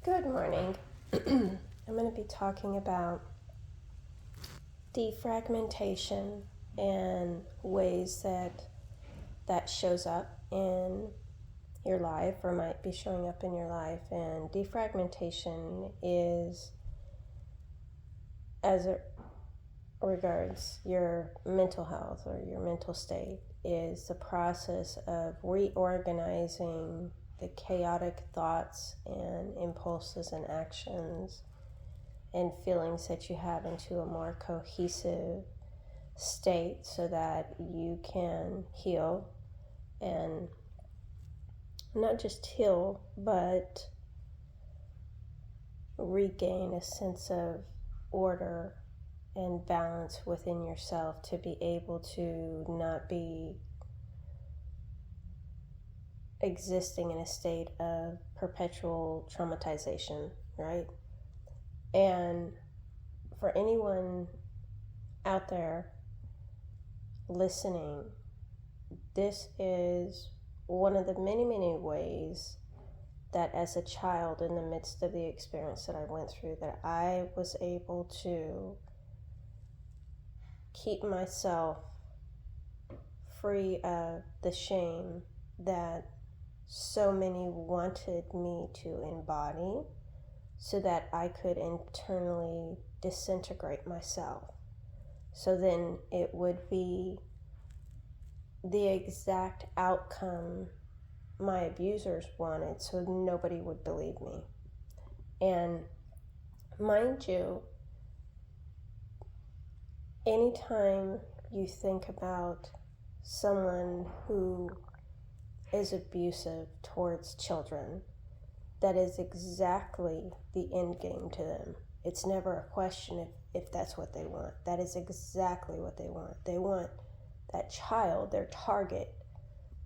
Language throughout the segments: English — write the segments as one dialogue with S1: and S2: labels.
S1: Good morning. I'm going to be talking about defragmentation and ways that shows up in your life or might be showing up in your life. And defragmentation is, as it regards your mental health or your mental state, is the process of reorganizing the chaotic thoughts and impulses and actions and feelings that you have into a more cohesive state so that you can heal and not just heal, but regain a sense of order and balance within yourself to be able to not be existing in a state of perpetual traumatization, right? And for anyone out there listening, this is one of the many, many ways that as a child, in the midst of the experience that I went through, that I was able to keep myself free of the shame that so many wanted me to embody so that I could internally disintegrate myself. So then it would be the exact outcome my abusers wanted, so nobody would believe me. And mind you, anytime you think about someone who is abusive towards children, that is exactly the end game to them. It's never a question if that's what they want. That is exactly what they want. They want that child, their target,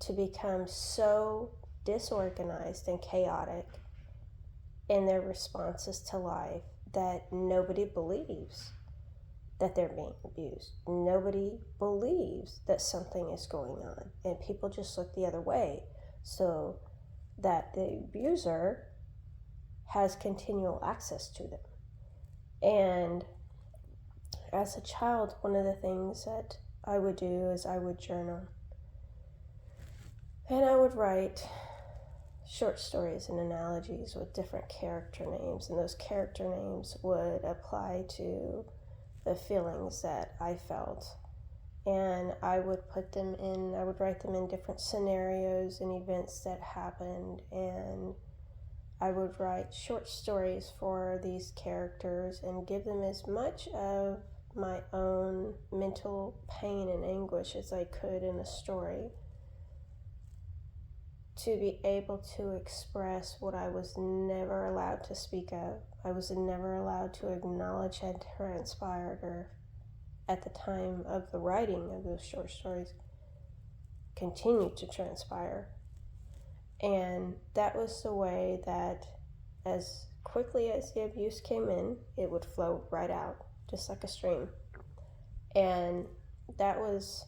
S1: to become so disorganized and chaotic in their responses to life that nobody believes that they're being abused. Nobody believes that something is going on, and people just look the other way so that the abuser has continual access to them. And as a child, one of the things that I would do is I would journal. And I would write short stories and analogies with different character names, and those character names would apply to the feelings that I felt. And I would write them in different scenarios and events that happened, and I would write short stories for these characters and give them as much of my own mental pain and anguish as I could in a story to be able to express what I was never allowed to speak of. I was never allowed to acknowledge had transpired, or at the time of the writing of those short stories continued to transpire. And that was the way that as quickly as the abuse came in, it would flow right out, just like a stream. And that was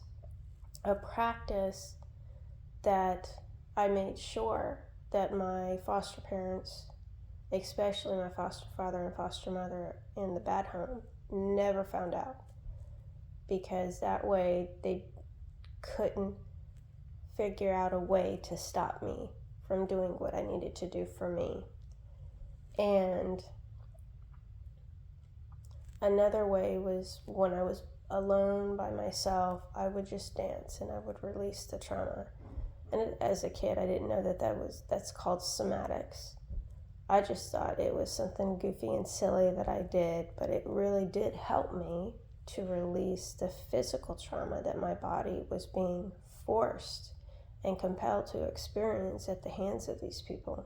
S1: a practice that I made sure that my foster parents, especially my foster father and foster mother in the bad home, never found out, because that way they couldn't figure out a way to stop me from doing what I needed to do for me. And another way was when I was alone by myself, I would just dance and I would release the trauma. And as a kid, I didn't know that's called somatics. I just thought it was something goofy and silly that I did, but it really did help me to release the physical trauma that my body was being forced and compelled to experience at the hands of these people.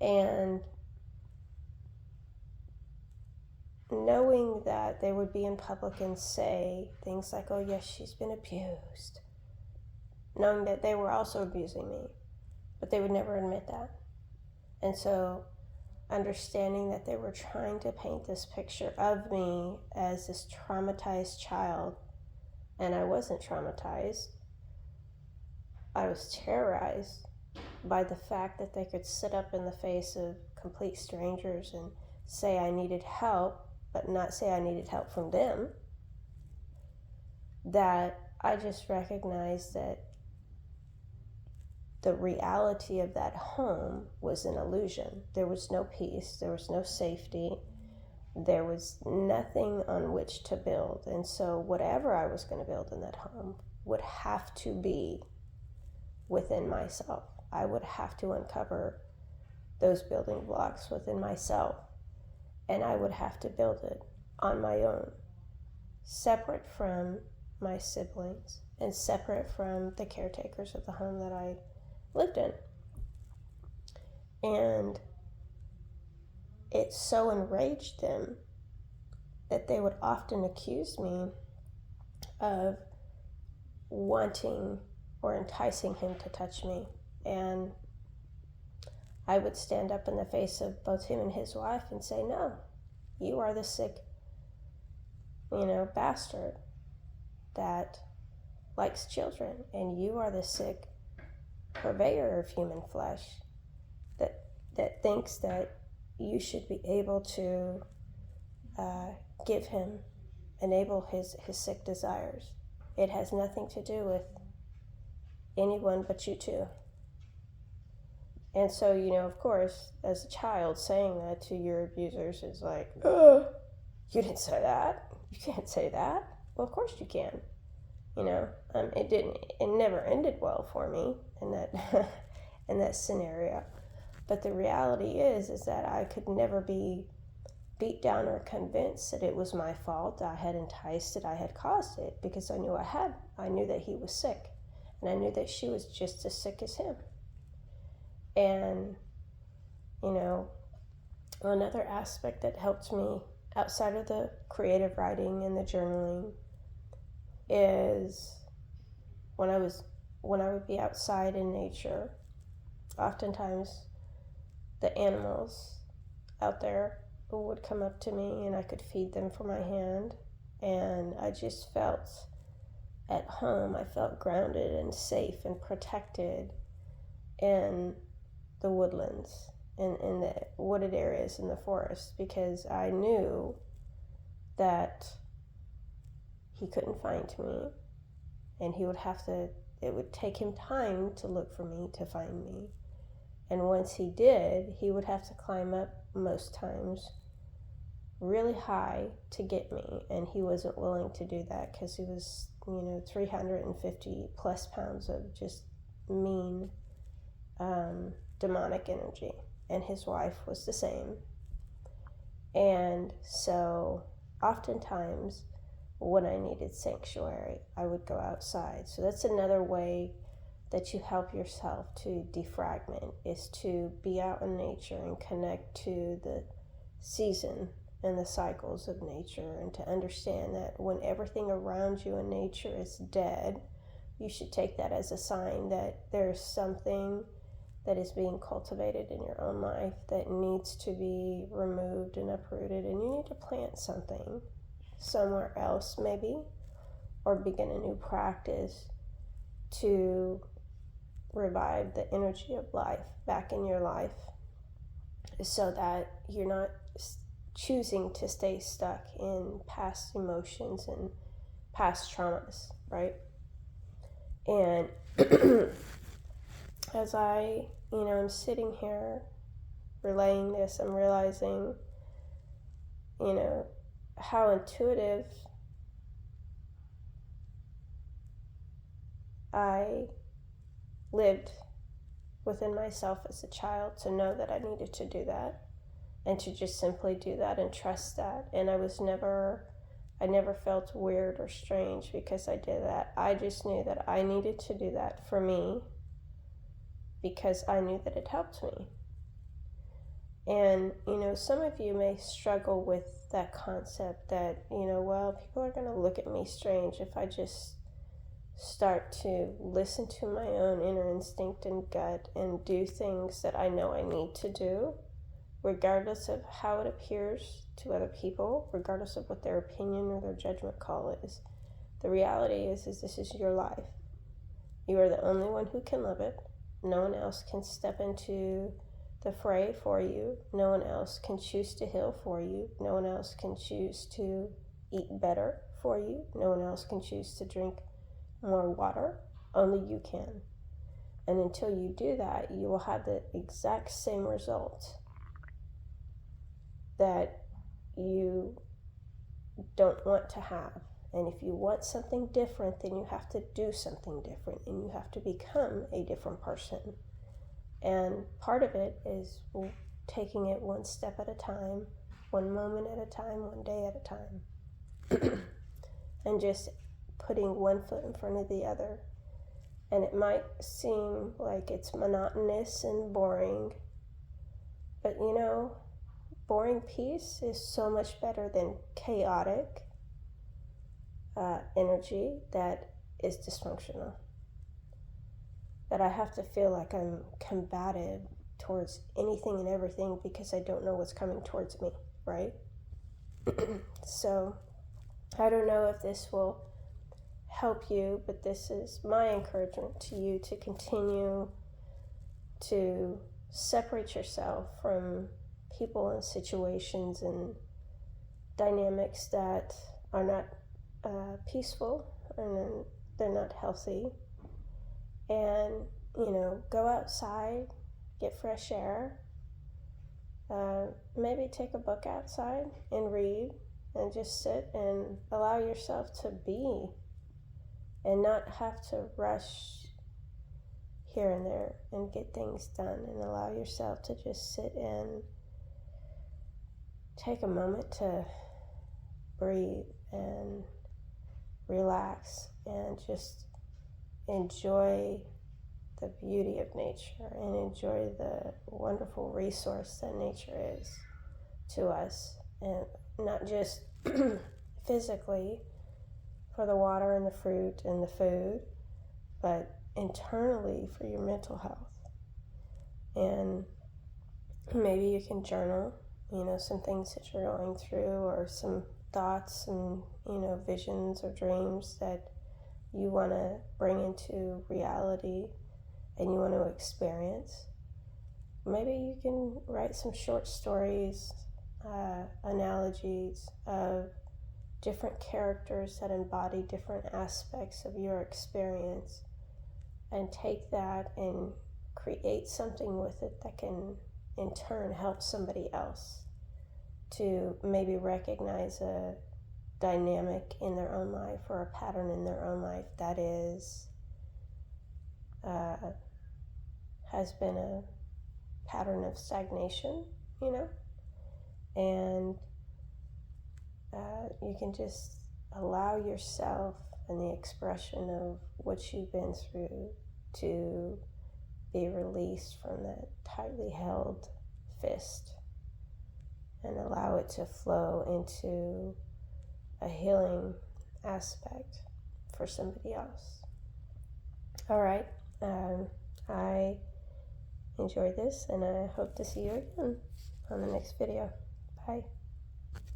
S1: And knowing that they would be in public and say things like, oh yes, she's been abused, knowing that they were also abusing me, but they would never admit that. And so understanding that they were trying to paint this picture of me as this traumatized child, and I wasn't traumatized. I was terrorized, by the fact that they could sit up in the face of complete strangers and say I needed help, but not say I needed help from them, that I just recognized that the reality of that home was an illusion. There was no peace, there was no safety, there was nothing on which to build. And so whatever I was going to build in that home would have to be within myself. I would have to uncover those building blocks within myself, and I would have to build it on my own, separate from my siblings and separate from the caretakers of the home that I lived in. And it so enraged them that they would often accuse me of wanting or enticing him to touch me. And I would stand up in the face of both him and his wife and say, no, you are the sick, bastard that likes children, and you are the sick purveyor of human flesh that thinks that you should be able to enable his sick desires. It has nothing to do with anyone but you two. And so, of course, as a child, saying that to your abusers is like, oh, you didn't say that. You can't say that. Well, of course you can. It never ended well for me in that in that scenario. But the reality is that I could never be beat down or convinced that it was my fault. I had enticed it, I had caused it, because I knew I knew that he was sick, and I knew that she was just as sick as him. And another aspect that helped me outside of the creative writing and the journaling is when I would be outside in nature, oftentimes the animals out there would come up to me and I could feed them from my hand, and I just felt at home. I felt grounded and safe and protected in the woodlands and in the wooded areas in the forest, because I knew that he couldn't find me, and it would take him time to look for me, to find me. And once he did, he would have to climb up, most times, really high to get me. And he wasn't willing to do that because he was, 350 plus pounds of just mean, demonic energy. And his wife was the same. And so oftentimes when I needed sanctuary, I would go outside. So that's another way that you help yourself to defragment, is to be out in nature and connect to the season and the cycles of nature, and to understand that when everything around you in nature is dead, you should take that as a sign that there's something that is being cultivated in your own life that needs to be removed and uprooted, and you need to plant something somewhere else maybe, or begin a new practice to revive the energy of life back in your life, so that you're not choosing to stay stuck in past emotions and past traumas, right? And as I'm sitting here relaying this, I'm realizing, how intuitive I lived within myself as a child to know that I needed to do that, and to just simply do that and trust that. And I never felt weird or strange because I did that. I just knew that I needed to do that for me because I knew that it helped me. And, some of you may struggle with that concept that, well, people are going to look at me strange if I just start to listen to my own inner instinct and gut and do things that I know I need to do, regardless of how it appears to other people, regardless of what their opinion or their judgment call is. The reality is this is your life. You are the only one who can live it. No one else can step into the fray for you. No one else can choose to heal for you. No one else can choose to eat better for you. No one else can choose to drink more water. Only you can. And until you do that, you will have the exact same result that you don't want to have. And if you want something different, then you have to do something different, and you have to become a different person. And part of it is taking it one step at a time, one moment at a time, one day at a time, and just putting one foot in front of the other. And it might seem like it's monotonous and boring, but you know, boring peace is so much better than chaotic energy that is dysfunctional. That I have to feel like I'm combative towards anything and everything because I don't know what's coming towards me, right? So I don't know if this will help you, but this is my encouragement to you to continue to separate yourself from people and situations and dynamics that are not peaceful and they're not healthy. And, you know, go outside, get fresh air, maybe take a book outside and read, and just sit and allow yourself to be and not have to rush here and there and get things done, and allow yourself to just sit and take a moment to breathe and relax and just enjoy the beauty of nature and enjoy the wonderful resource that nature is to us, and not just physically for the water and the fruit and the food, but internally for your mental health. And maybe you can journal, you know, some things that you're going through, or some thoughts and, you know, visions or dreams that you want to bring into reality and you want to experience. Maybe you can write some short stories, analogies of different characters that embody different aspects of your experience, and take that and create something with it that can in turn help somebody else to maybe recognize a dynamic in their own life or a pattern in their own life that is has been a pattern of stagnation, you know, and you can just allow yourself and the expression of what you've been through to be released from that tightly held fist, and allow it to flow into a healing aspect for somebody else. All right, I enjoyed this, and I hope to see you again on the next video. Bye.